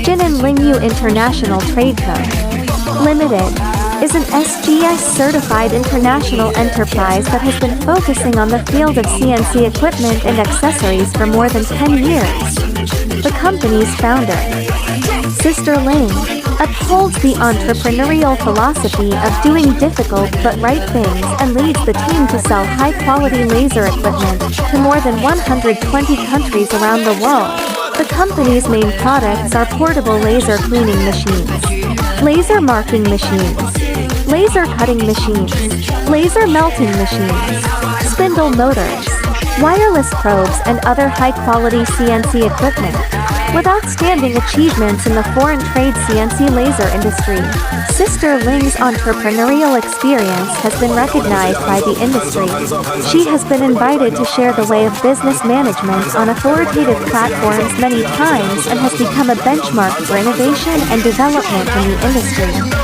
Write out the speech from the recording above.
Jinan Lingyu International Trade Co. Limited is an SGS-certified international enterprise that has been focusing on the field of CNC equipment and accessories for more than 10 years. The company's founder, Sister Ling, upholds the entrepreneurial philosophy of doing difficult but right things and leads the team to sell high-quality laser equipment to more than 120 countries around the world. The company's main products are portable laser cleaning machines, laser marking machines, laser cutting machines, laser melting machines, spindle motors, wireless probes and other high-quality CNC equipment. With outstanding achievements in the foreign trade CNC laser industry, Sister Ling's entrepreneurial experience has been recognized by the industry. She has been invited to share the way of business management on authoritative platforms many times and has become a benchmark for innovation and development in the industry.